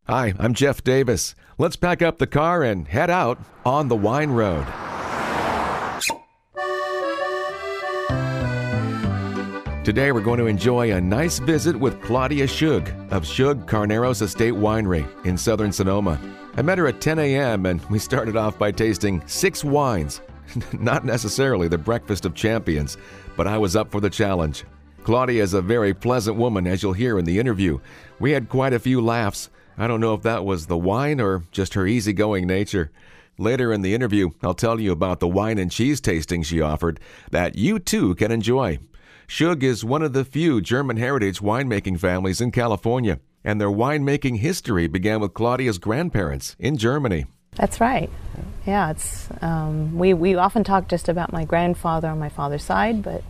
Hi, I'm Jeff Davis. Let's pack up the car and head out on the wine road. Today we're going to enjoy a nice visit with Claudia Schug of Schug Carneros Estate Winery in southern Sonoma. I met her at 10 a.m. and we started off by tasting 6 wines. Not necessarily the breakfast of champions, but I was up for the challenge. Claudia is a very pleasant woman, as you'll hear in the interview. We had quite a few laughs. I don't know if that was the wine or just her easygoing nature. Later in the interview, I'll tell you about the wine and cheese tasting she offered that you too can enjoy. Schug is one of the few German heritage winemaking families in California, and their winemaking history began with Claudia's grandparents in Germany. That's right. Yeah, it's we often talk just about my grandfather on my father's side, but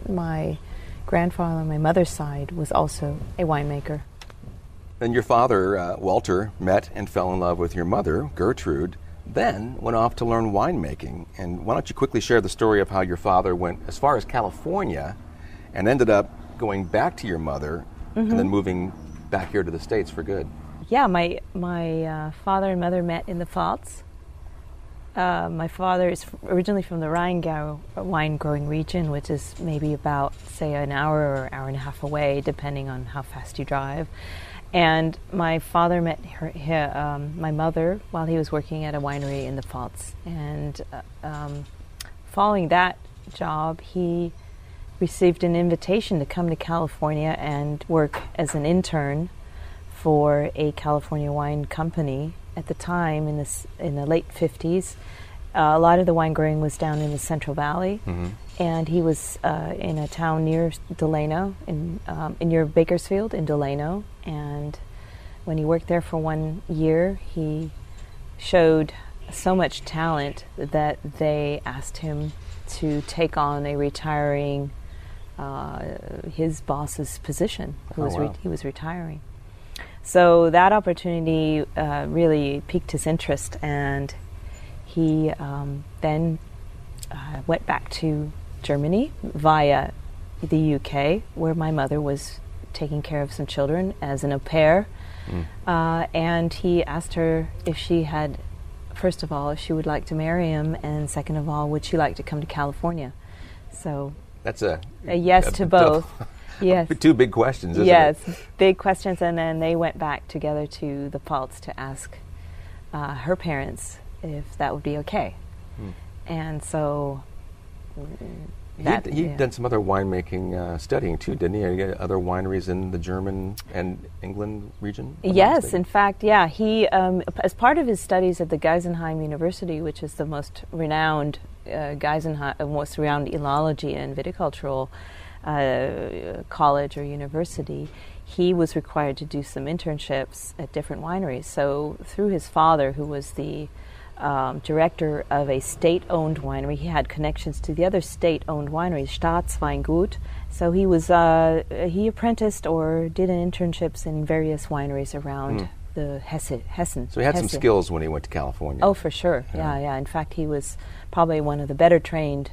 my grandfather on my mother's side was also a winemaker. And your father, Walter, met and fell in love with your mother, Gertrude, then went off to learn winemaking. And why don't you quickly share the story of how your father went as far as California and ended up going back to your mother and then moving back here to the States for good? Yeah, my father and mother met in the Pfalz. My father is originally from the Rheingau wine-growing region, which is maybe about, say, an hour or hour and a half away, depending on how fast you drive. And my father met my mother while he was working at a winery in the Pfalz. And following that job, he received an invitation to come to California and work as an intern for a California wine company. At the time, in the late 50s, a lot of the wine growing was down in the Central Valley. And he was in a town near Delano, near Bakersfield in Delano. And when he worked there for 1 year, he showed so much talent that they asked him to take on a retiring, his boss's position. He was retiring. So that opportunity really piqued his interest, and he then went back to Germany via the UK, where my mother was taking care of some children as an au pair. And he asked her if she had, first of all, if she would like to marry him, and second of all, would she like to come to California? So that's a yes to both. Yes. 2 big questions, isn't it? Yes, big questions, and then they went back together to the Pfalz to ask her parents if that would be okay. And so He'd done some other winemaking studying too, didn't he? He had other wineries in the German and England region? Yes, in fact, yeah. He, as part of his studies at the Geisenheim University, which is the most renowned most renowned enolology and viticultural college or university, he was required to do some internships at different wineries. So through his father, who was the director of a state-owned winery, he had connections to the other state-owned wineries, Staatsweingut. So he was he apprenticed or did internships in various wineries around the Hessen. So he had some skills when he went to California. Oh, for sure. Yeah. In fact, he was probably one of the better trained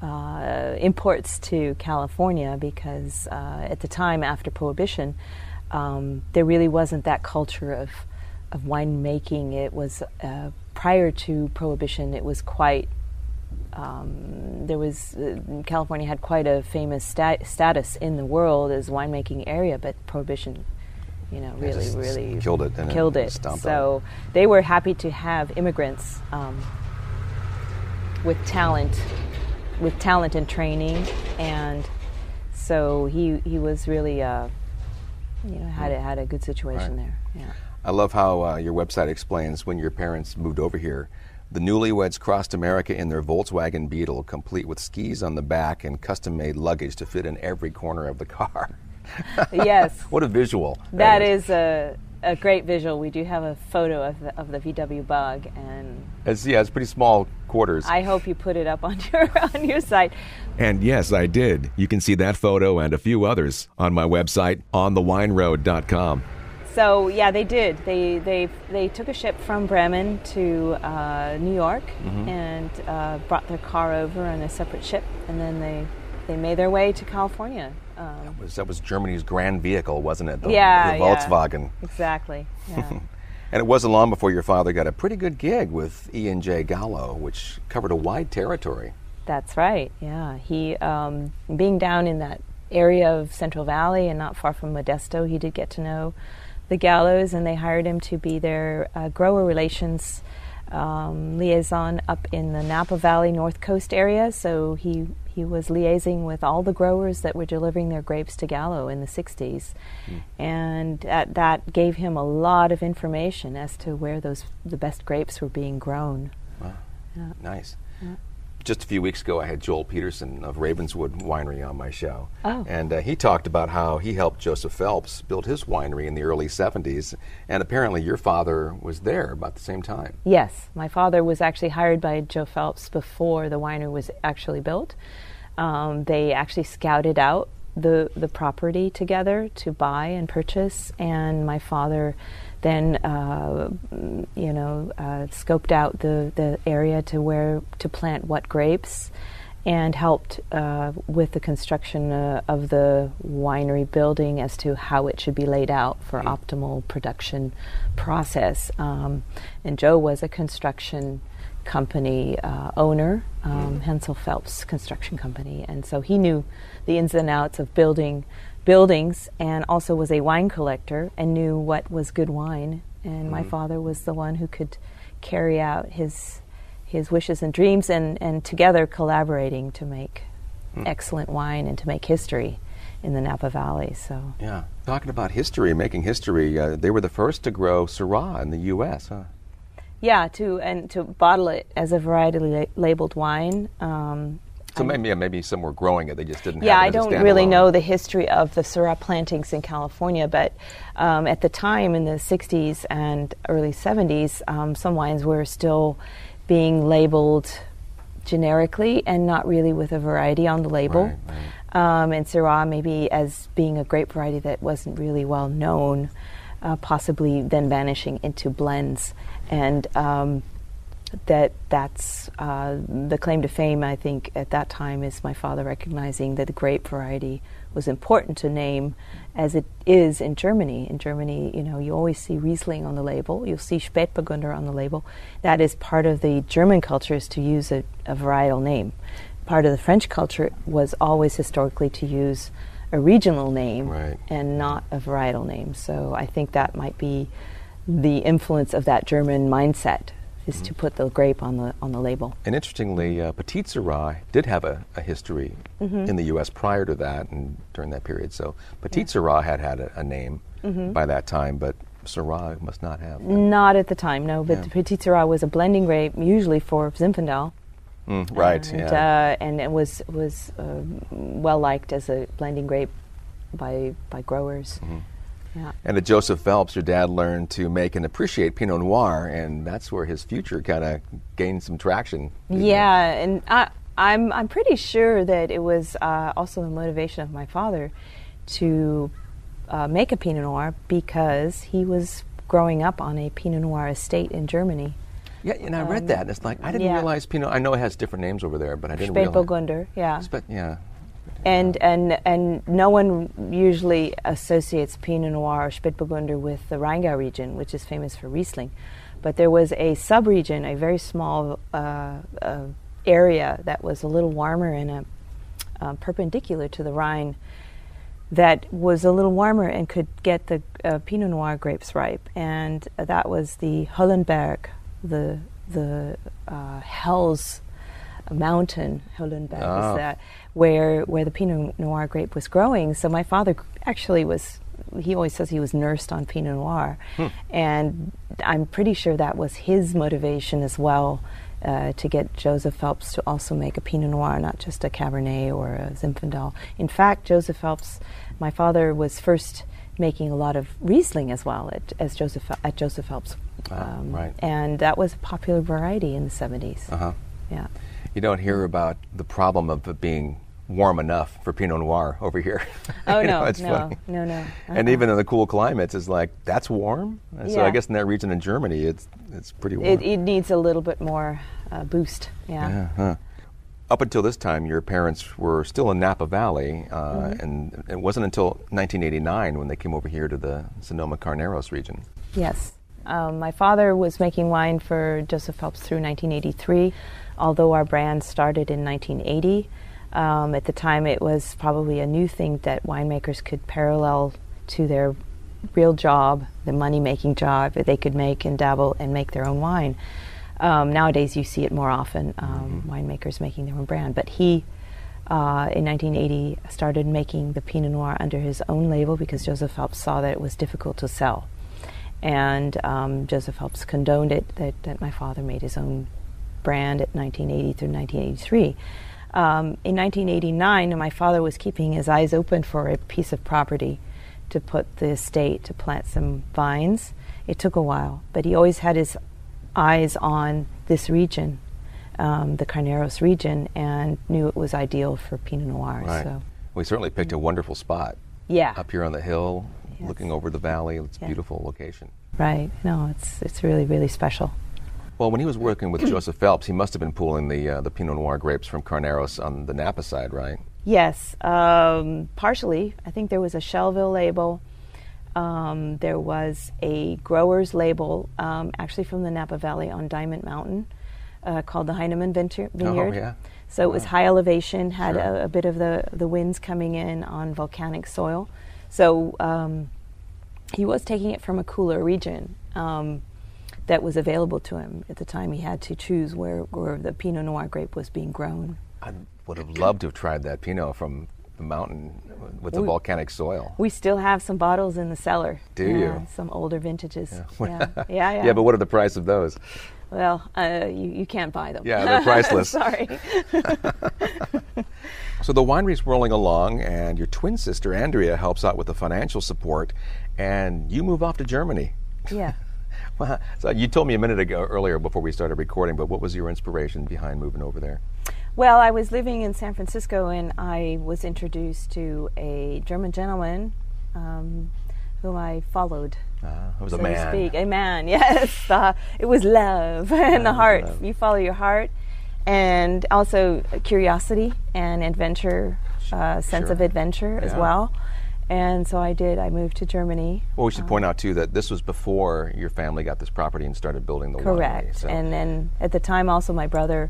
imports to California, because at the time after Prohibition, there really wasn't that culture of winemaking. It was prior to Prohibition. It was quite. California had quite a famous status in the world as winemaking area, but Prohibition, really killed it. So they were happy to have immigrants with talent and training, and so he was really had a good situation there. Yeah. I love how your website explains when your parents moved over here, the newlyweds crossed America in their Volkswagen Beetle, complete with skis on the back and custom-made luggage to fit in every corner of the car. Yes. What a visual. That is a great visual. We do have a photo of the VW Bug, and it's pretty small quarters. I hope you put it up on your site. And yes, I did. You can see that photo and a few others on my website, onthewineroad.com. So yeah, they did. They took a ship from Bremen to New York and brought their car over on a separate ship, and then they they made their way to California. That was Germany's grand vehicle, wasn't it? The Volkswagen. Exactly. Yeah. And it wasn't long before your father got a pretty good gig with E&J Gallo, which covered a wide territory. That's right. Yeah. He, being down in that area of Central Valley and not far from Modesto, he did get to know the Gallos, and they hired him to be their grower relations liaison up in the Napa Valley North Coast area. So he was liaising with all the growers that were delivering their grapes to Gallo in the 60s. And that gave him a lot of information as to where the best grapes were being grown. Wow. Yeah. Nice. Yeah. Just a few weeks ago, I had Joel Peterson of Ravenswood Winery on my show. Oh. And he talked about how he helped Joseph Phelps build his winery in the early 70s. And apparently your father was there about the same time. Yes. My father was actually hired by Joe Phelps before the winery was actually built. They actually scouted out the property together to buy and purchase. And my father then scoped out the area to plant what grapes, and helped with the construction of the winery building as to how it should be laid out for optimal production process. And Joe was a construction company owner, Hensel Phelps Construction Company, and so he knew the ins and outs of buildings, and also was a wine collector and knew what was good wine. And my father was the one who could carry out his wishes and dreams, and together collaborating to make excellent wine and to make history in the Napa Valley. So yeah, talking about history, making history, they were the first to grow Syrah in the U.S., huh? Yeah, to bottle it as a varietally labeled wine. So maybe some were growing it, they just didn't have it Yeah, I as a don't really standalone. know the history of the Syrah plantings in California, but at the time in the 60s and early 70s, some wines were still being labeled generically and not really with a variety on the label. Right. And Syrah maybe as being a grape variety that wasn't really well known, possibly then vanishing into blends. And that's the claim to fame, I think, at that time, is my father recognizing that the grape variety was important to name, as it is in Germany. In Germany, you always see Riesling on the label. You'll see Spätburgunder on the label. That is part of the German culture, is to use a varietal name. Part of the French culture was always historically to use a regional name and not a varietal name. So I think that might be the influence of that German mindset, is to put the grape on the label. And interestingly, Petit Syrah did have a history in the U.S. prior to that and during that period. So Petit Syrah had a name by that time, but Syrah must not have. Not at the time, no. But the Petit Syrah was a blending grape, usually for Zinfandel. Right. And it was well liked as a blending grape by growers. Yeah. And at Joseph Phelps, your dad learned to make and appreciate Pinot Noir, and that's where his future kind of gained some traction. Yeah, and I'm pretty sure that it was also the motivation of my father to make a Pinot Noir, because he was growing up on a Pinot Noir estate in Germany. Yeah, and I read that, and it's like, I didn't realize Pinot, I know it has different names over there, but I didn't realize. Spätburgunder, yeah. Yeah. And no one usually associates Pinot Noir or Spätburgunder with the Rheingau region, which is famous for Riesling. But there was a sub-region, a very small area that was a little warmer and perpendicular to the Rhine, that was a little warmer and could get the Pinot Noir grapes ripe. And that was the Höllenberg, the Hell's mountain. Höllenberg is that where the Pinot Noir grape was growing. So my father actually he always says he was nursed on Pinot Noir, and I'm pretty sure that was his motivation as well, to get Joseph Phelps to also make a Pinot Noir, not just a Cabernet or a Zinfandel. In fact, Joseph Phelps, my father was first making a lot of Riesling as well at Joseph Phelps, and that was a popular variety in the 70s. Yeah. You don't hear about the problem of it being warm enough for Pinot Noir over here. Oh, no, no. And even in the cool climates, it's like, that's warm? So I guess in that region in Germany, it's pretty warm. It needs a little bit more boost, yeah. Up until this time, your parents were still in Napa Valley, and it wasn't until 1989 when they came over here to the Sonoma Carneros region. Yes. My father was making wine for Joseph Phelps through 1983, although our brand started in 1980. At the time, it was probably a new thing that winemakers could parallel to their real job, the money-making job that they could make and dabble and make their own wine. Nowadays, you see it more often, winemakers making their own brand. But he, in 1980, started making the Pinot Noir under his own label because Joseph Phelps saw that it was difficult to sell. And Joseph Phelps condoned it, that my father made his own brand at 1980 through 1983. In 1989, my father was keeping his eyes open for a piece of property to put the estate, to plant some vines. It took a while, but he always had his eyes on this region, the Carneros region, and knew it was ideal for Pinot Noir. Right. So We certainly picked a wonderful spot. Yeah. Up here on the hill, Yes. looking over the valley. It's a Yeah. beautiful location. Right. No, it's really, really special. Well, when he was working with Joseph Phelps, he must have been pooling the Pinot Noir grapes from Carneros on the Napa side, right? Yes, partially. I think there was a Shelville label. There was a grower's label, actually from the Napa Valley on Diamond Mountain, called the Heinemann Vineyard. Oh, yeah. So it was high elevation, had Sure. a bit of the winds coming in on volcanic soil. So he was taking it from a cooler region that was available to him at the time. He had to choose where the Pinot Noir grape was being grown. I would have loved to have tried that Pinot from the mountain with the volcanic soil. We still have some bottles in the cellar. Do you? Some older vintages. Yeah. Yeah. Yeah, but what are the price of those? Well, you can't buy them. Yeah, they're priceless. Sorry. So the winery's rolling along, and your twin sister, Andrea, helps out with the financial support, and you move off to Germany. Yeah. Well, so you told me a minute ago earlier before we started recording, but what was your inspiration behind moving over there? Well, I was living in San Francisco, and I was introduced to a German gentleman whom I followed. It was so a man. To speak. A man, yes. It was love and the heart. Love. You follow your heart, and also curiosity and adventure, sense of adventure as well. And so I did. I moved to Germany. Well, we should point out, too, that this was before your family got this property and started building the winery. Correct. So. And then at the time also my brother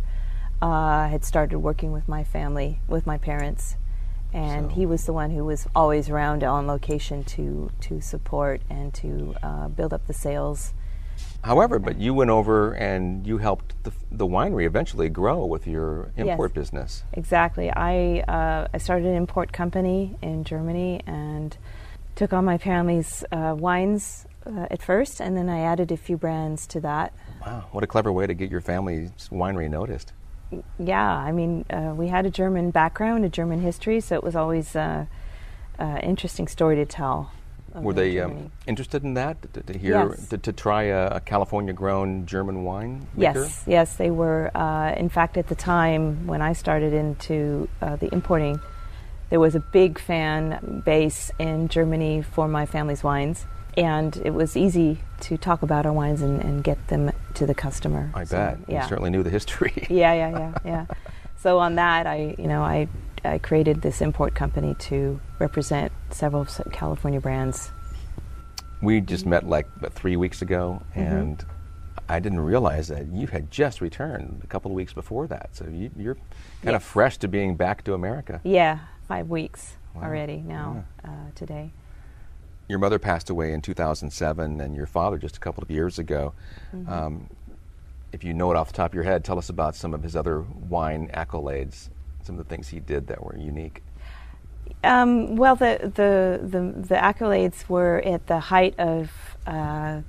had started working with my family, with my parents. And he was the one who was always around on location to support and to build up the sales. However, but you went over and you helped the winery eventually grow with your import business. Exactly. I started an import company in Germany and took on my family's wines at first, and then I added a few brands to that. Wow, what a clever way to get your family's winery noticed. Yeah, I mean, we had a German background, a German history, so it was always an interesting story to tell. Were they interested in that, to hear, to try a California-grown German wine maker? Yes, they were. In fact, at the time when I started into the importing, there was a big fan base in Germany for my family's wines, and it was easy to talk about our wines and get them to the customer. I bet. You certainly knew the history. Yeah. So on that, I created this import company to represent several California brands. We just met like 3 weeks ago, and I didn't realize that you had just returned a couple of weeks before that. So you're kind of fresh to being back to America. Yeah, 5 weeks already now, today. Your mother passed away in 2007, and your father just a couple of years ago. If you know it off the top of your head, tell us about some of his other wine accolades, some of the things he did that were unique. Well, the accolades were at the height of the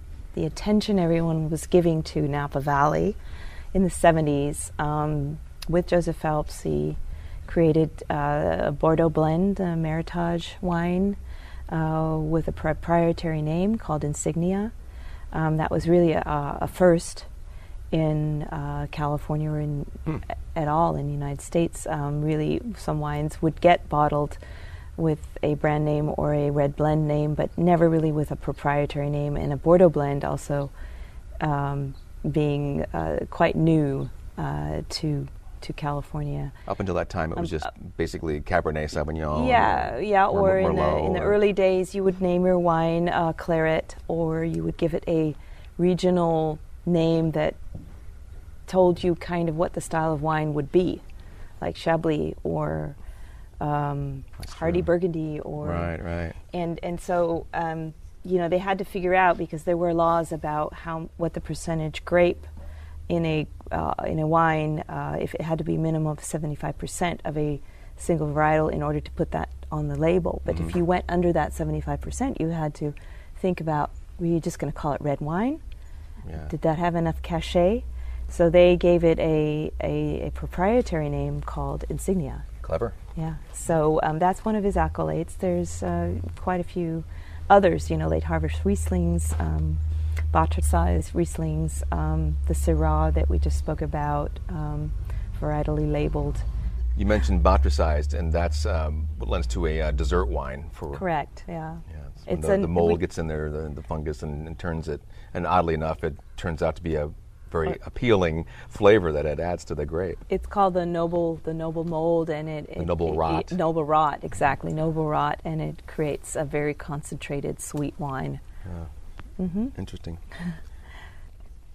attention everyone was giving to Napa Valley in the 70s. With Joseph Phelps, he created a Bordeaux blend, a Meritage wine, with a proprietary name called Insignia. That was really a first in California or at all in the United States. Really, some wines would get bottled with a brand name or a red blend name, but never really with a proprietary name. And a Bordeaux blend also being quite new to to California. Up until that time, it was just basically Cabernet Sauvignon. Or in Merlot, the early days, you would name your wine Claret, or you would give it a regional name that told you kind of what the style of wine would be, like Chablis or Hardy Burgundy, or right. And so they had to figure out, because there were laws about what the percentage grape in a wine, if it had to be minimum of 75% of a single varietal in order to put that on the label. But if you went under that 75%, you had to think about, were you just going to call it red wine? Yeah. Did that have enough cachet? So they gave it a proprietary name called Insignia. Clever. Yeah. So that's one of his accolades. There's quite a few others, late harvest Rieslings, Botrytis Rieslings, the Syrah that we just spoke about, varietally labeled. You mentioned Botrytis, and that's what lends to a dessert wine. Correct, yeah. The mold gets in there, the fungus, and turns it, and oddly enough, it turns out to be a very appealing flavor that it adds to the grape. It's called the noble mold, and the noble rot. Noble rot, exactly, noble rot, and it creates a very concentrated sweet wine. Interesting.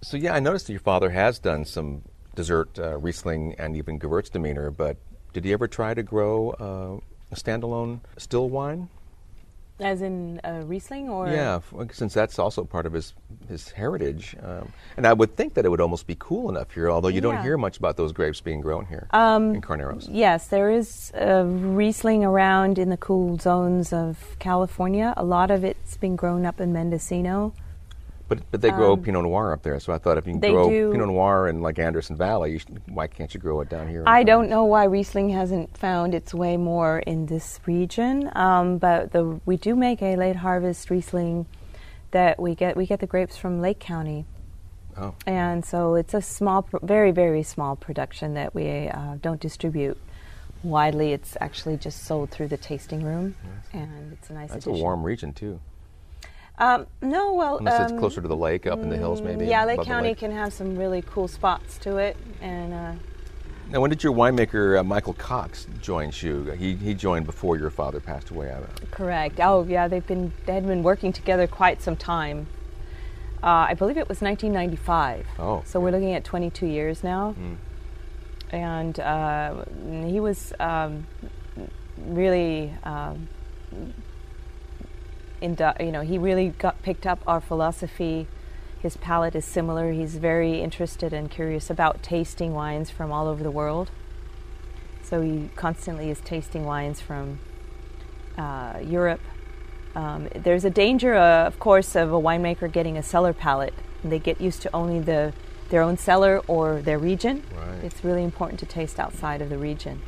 So I noticed that your father has done some dessert Riesling and even Gewürztraminer, but did he ever try to grow a standalone still wine? As in Riesling, or? Yeah, since that's also part of his heritage. And I would think that it would almost be cool enough here, although you don't hear much about those grapes being grown here in Carneros. Yes, there is Riesling around in the cool zones of California. A lot of it's been grown up in Mendocino. But they grow Pinot Noir up there, so I thought if you can grow Pinot Noir in like Anderson Valley, why can't you grow it down here? I don't know why Riesling hasn't found its way more in this region, but we do make a late harvest Riesling that we get the grapes from Lake County. Oh. And so it's a small, very, very small production that we don't distribute widely. It's actually just sold through the tasting room, and it's a nice addition. That's a warm region too. No, well... Unless it's closer to the lake, up in the hills maybe. Yeah, Lake County can have some really cool spots to it. And now, when did your winemaker, Michael Cox, join Schug? He joined before your father passed away, I don't know. Correct. Oh, yeah, they had been working together quite some time. I believe it was 1995. Oh. So we're looking at 22 years now. And he was really... he really picked up our philosophy. His palate is similar. He's very interested and curious about tasting wines from all over the world. So he constantly is tasting wines from Europe. There's a danger, of course, of a winemaker getting a cellar palate. They get used to only their own cellar or their region. Right. It's really important to taste outside of the region.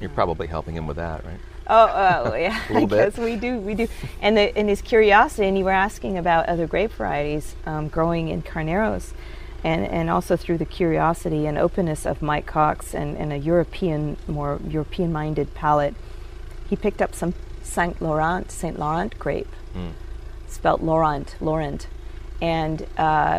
You're probably helping him with that, right? Oh, yeah, I guess we do. And his curiosity, and you were asking about other grape varieties growing in Carneros, and also through the curiosity and openness of Mike Cox and a more European-minded palate, he picked up some Saint Laurent grape, spelt Laurent. And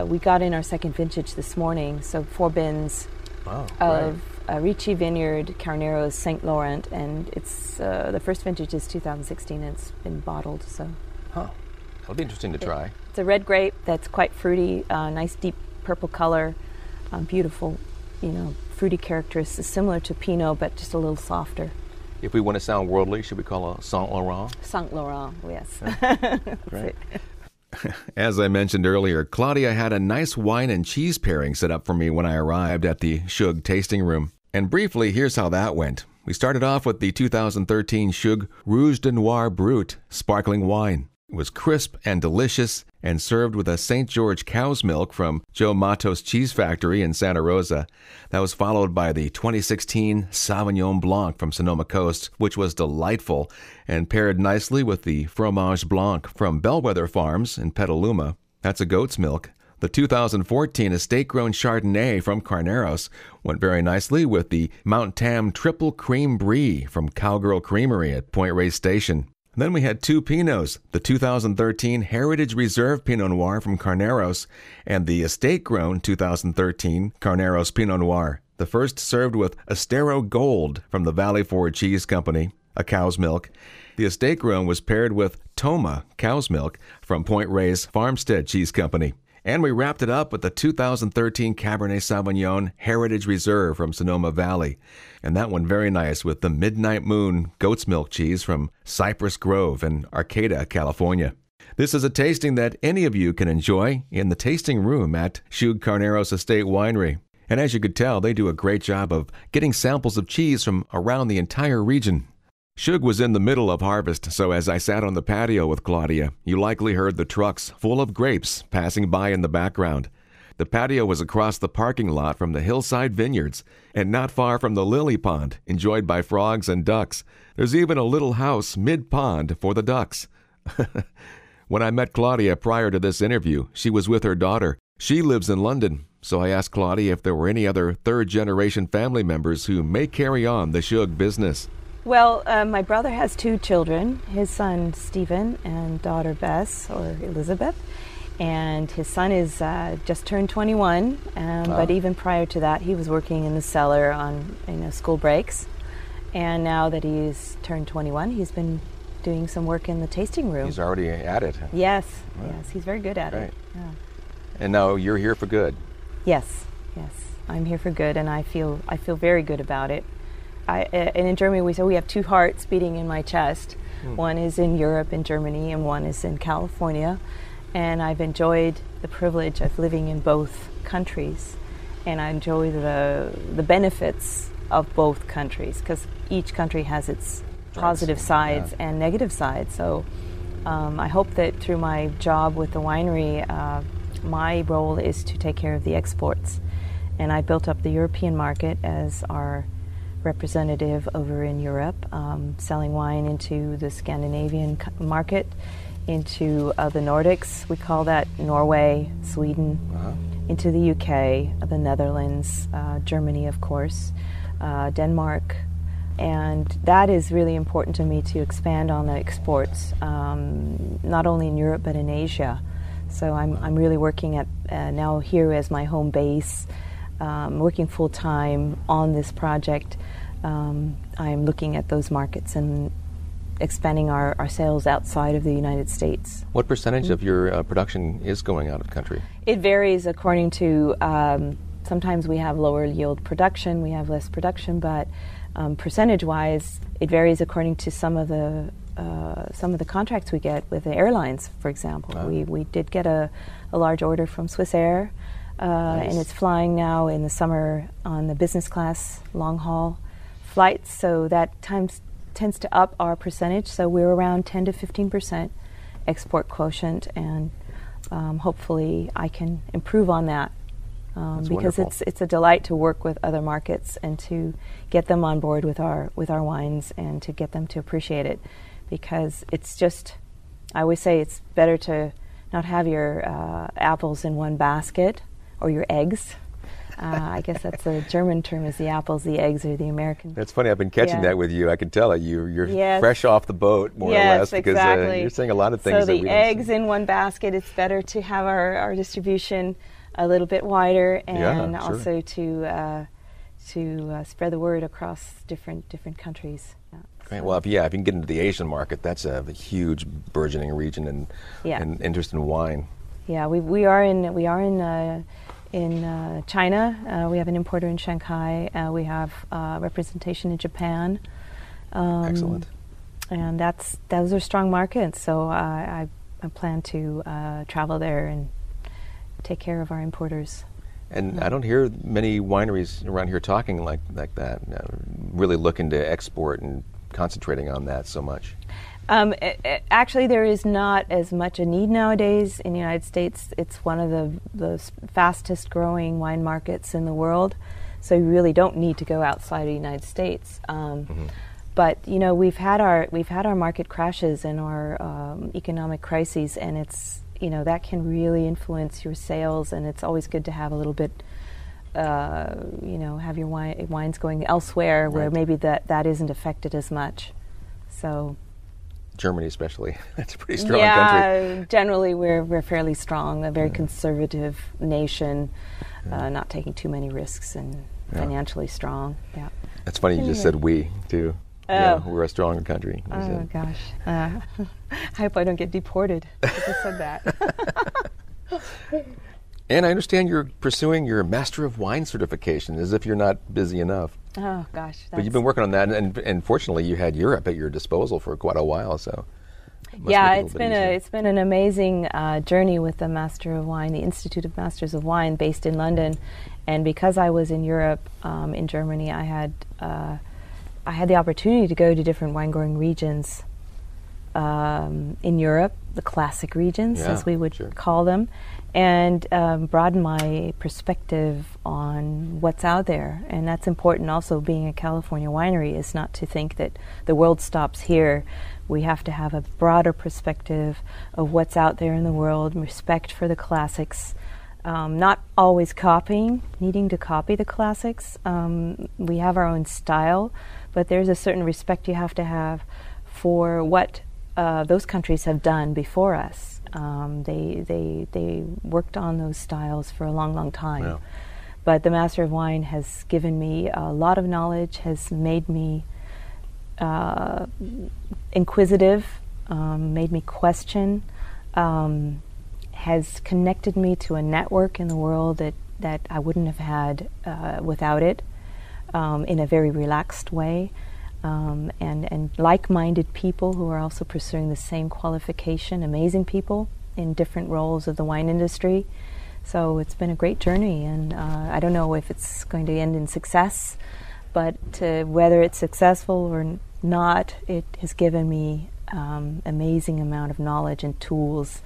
we got in our second vintage this morning, so 4 bins of Ricci Vineyard, Carneros, St. Laurent, and it's the first vintage is 2016, and it's been bottled. So, that'll be interesting to try. It's a red grape that's quite fruity, nice deep purple color, beautiful, fruity characteristics, similar to Pinot, but just a little softer. If we want to sound worldly, should we call it Saint Laurent? Saint Laurent, yes. Great. As I mentioned earlier, Claudia had a nice wine and cheese pairing set up for me when I arrived at the Schug tasting room. And briefly, here's how that went. We started off with the 2013 Schug Rouge de Noir Brut sparkling wine. It was crisp and delicious and served with a St. George cow's milk from Joe Matos Cheese Factory in Santa Rosa. That was followed by the 2016 Sauvignon Blanc from Sonoma Coast, which was delightful and paired nicely with the Fromage Blanc from Bellwether Farms in Petaluma. That's a goat's milk. The 2014 estate-grown Chardonnay from Carneros went very nicely with the Mount Tam Triple Cream Brie from Cowgirl Creamery at Point Reyes Station. Then we had 2 Pinots, the 2013 Heritage Reserve Pinot Noir from Carneros and the estate-grown 2013 Carneros Pinot Noir. The first served with Estero Gold from the Valley Forge Cheese Company, a cow's milk. The estate grown was paired with Toma cow's milk from Point Reyes Farmstead Cheese Company. And we wrapped it up with the 2013 Cabernet Sauvignon Heritage Reserve from Sonoma Valley. And that one very nice with the Midnight Moon goat's milk cheese from Cypress Grove in Arcata, California. This is a tasting that any of you can enjoy in the tasting room at Schug Carneros Estate Winery. And as you could tell, they do a great job of getting samples of cheese from around the entire region. Schug was in the middle of harvest, so as I sat on the patio with Claudia, you likely heard the trucks full of grapes passing by in the background. The patio was across the parking lot from the hillside vineyards, and not far from the lily pond, enjoyed by frogs and ducks. There's even a little house mid-pond for the ducks. When I met Claudia prior to this interview, she was with her daughter. She lives in London, so I asked Claudia if there were any other third-generation family members who may carry on the Schug business. Well, my brother has 2 children, his son Stephen and daughter Bess, or Elizabeth, and his son is just turned 21, but even prior to that he was working in the cellar on school breaks, and now that he's turned 21 he's been doing some work in the tasting room. He's already at it. Yes, yes, he's very good at it. Yeah. And now you're here for good. Yes, I'm here for good, and I feel very good about it. And in Germany we say we have 2 hearts beating in my chest. One is in Europe, in Germany, and one is in California. And I've enjoyed the privilege of living in both countries. And I enjoy the benefits of both countries, because each country has its positive sides and negative sides. So I hope that through my job with the winery, my role is to take care of the exports. And I built up the European market as our representative over in Europe, selling wine into the Scandinavian market, into the Nordics, we call that Norway, Sweden, into the UK, the Netherlands, Germany, of course, Denmark. And that is really important to me, to expand on the exports, not only in Europe but in Asia. So I'm really working at now here as my home base, working full-time on this project. I'm looking at those markets and expanding our sales outside of the United States. What percentage of your production is going out of country? It varies according to, sometimes we have lower yield production, we have less production, but percentage-wise, it varies according to some of the contracts we get with the airlines, for example. We did get a large order from Swiss Air, and it's flying now in the summer on the business class long haul flights, so that tends to up our percentage. So we're around 10 to 15% export quotient, and hopefully I can improve on that, because it's a delight to work with other markets and to get them on board with our wines and to get them to appreciate it, because it's just, I always say it's better to not have your apples in one basket, or your eggs. I guess that's the German term, is the apples, the eggs, or the American. That's funny. I've been catching that with you. I can tell you're fresh off the boat, more or less, because you're saying a lot of things. So the eggs in one basket, it's better to have our distribution a little bit wider, and also to spread the word across different countries. Great. Well, if you can get into the Asian market, that's a huge burgeoning region and interest in wine. Yeah, we are in China. We have an importer in Shanghai. We have representation in Japan. Excellent. And those are strong markets. So I plan to travel there and take care of our importers. And I don't hear many wineries around here talking like that, really looking to export and concentrating on that so much. Actually, there is not as much a need nowadays in the United States. It's one of the fastest growing wine markets in the world, so you really don't need to go outside of the United States. But we've had our market crashes and our economic crises, and it's that can really influence your sales. And it's always good to have a little bit, have your wines going elsewhere where maybe that isn't affected as much. So. Germany especially, that's a pretty strong country. Yeah, generally we're fairly strong, a very conservative nation, not taking too many risks, and financially strong. Yeah. That's funny you just said we, too. Oh. Yeah, we're a stronger country. Oh, gosh. I hope I don't get deported if I said that. And I understand you're pursuing your Master of Wine certification, as if you're not busy enough. Oh, gosh. But you've been working on that, and fortunately you had Europe at your disposal for quite a while, so... Yeah, it's been an amazing journey with the Master of Wine, the Institute of Masters of Wine, based in London. And because I was in Europe, in Germany, I had the opportunity to go to different wine growing regions in Europe, the classic regions, as we would call them, and broaden my perspective on what's out there. And that's important also, being a California winery, is not to think that the world stops here. We have to have a broader perspective of what's out there in the world, respect for the classics, not always needing to copy the classics. We have our own style, but there's a certain respect you have to have for what those countries have done before us. They worked on those styles for a long, long time. Wow. But the Master of Wine has given me a lot of knowledge, has made me inquisitive, made me question, has connected me to a network in the world that I wouldn't have had without it, in a very relaxed way, and like-minded people who are also pursuing the same qualification, amazing people in different roles of the wine industry. So it's been a great journey, and I don't know if it's going to end in success, but whether it's successful or not, it has given me amazing amount of knowledge and tools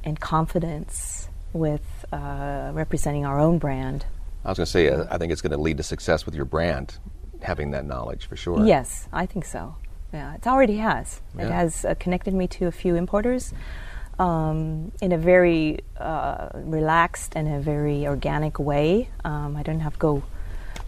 and confidence with representing our own brand. I was going to say, I think it's going to lead to success with your brand, having that knowledge, for sure. Yes, I think so. Yeah, it already has. Yeah. It has connected me to a few importers in a very relaxed and a very organic way. I don't have to go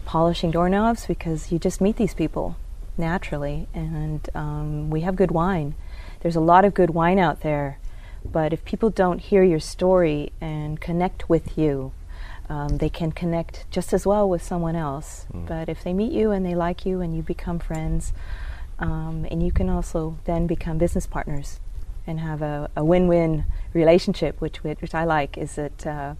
polishing doorknobs, because you just meet these people naturally, and we have good wine. There's a lot of good wine out there, but if people don't hear your story and connect with you, they can connect just as well with someone else. But if they meet you and they like you and you become friends, and you can also then become business partners and have a win-win relationship, which I like, is that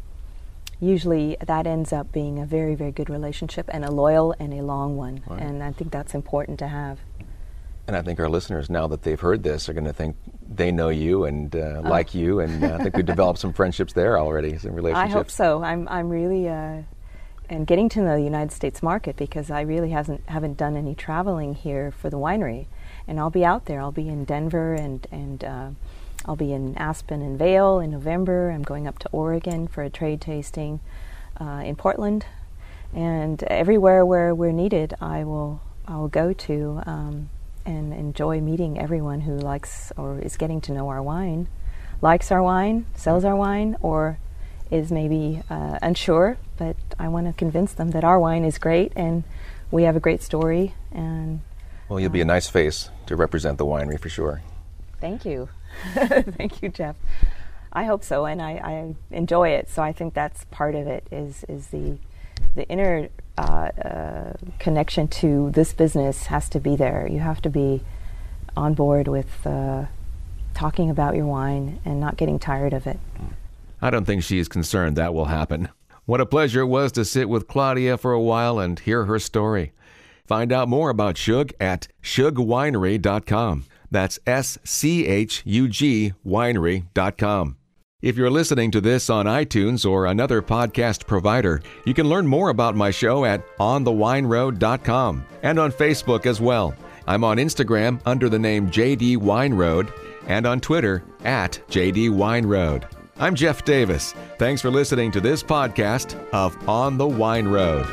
usually that ends up being a very, very good relationship, and a loyal and a long one. Right. And I think that's important to have. And I think our listeners, now that they've heard this, are going to think they know you and like you, and I think we've developed some friendships there already, some relationships. I hope so. I'm really and getting to know the United States market, because I really haven't done any traveling here for the winery, and I'll be out there. I'll be in Denver, and I'll be in Aspen and Vail in November. I'm going up to Oregon for a trade tasting in Portland, and everywhere where we're needed, I'll go to. And enjoy meeting everyone who likes or is getting to know our wine, likes our wine, sells our wine, or is maybe unsure, but I want to convince them that our wine is great and we have a great story. And well, you'll be a nice face to represent the winery, for sure. Thank you. Thank you, Jeff. I hope so, and I enjoy it, so I think that's part of it, is the inner connection to this business has to be there. You have to be on board with talking about your wine and not getting tired of it. I don't think she's concerned that will happen. What a pleasure it was to sit with Claudia for a while and hear her story. Find out more about Schug at schugwinery.com. That's SCHUG winery.com. If you're listening to this on iTunes or another podcast provider, you can learn more about my show at onthewineroad.com and on Facebook as well. I'm on Instagram under the name JD Wine Road and on Twitter at JD Wine Road. I'm Jeff Davis. Thanks for listening to this podcast of On the Wine Road.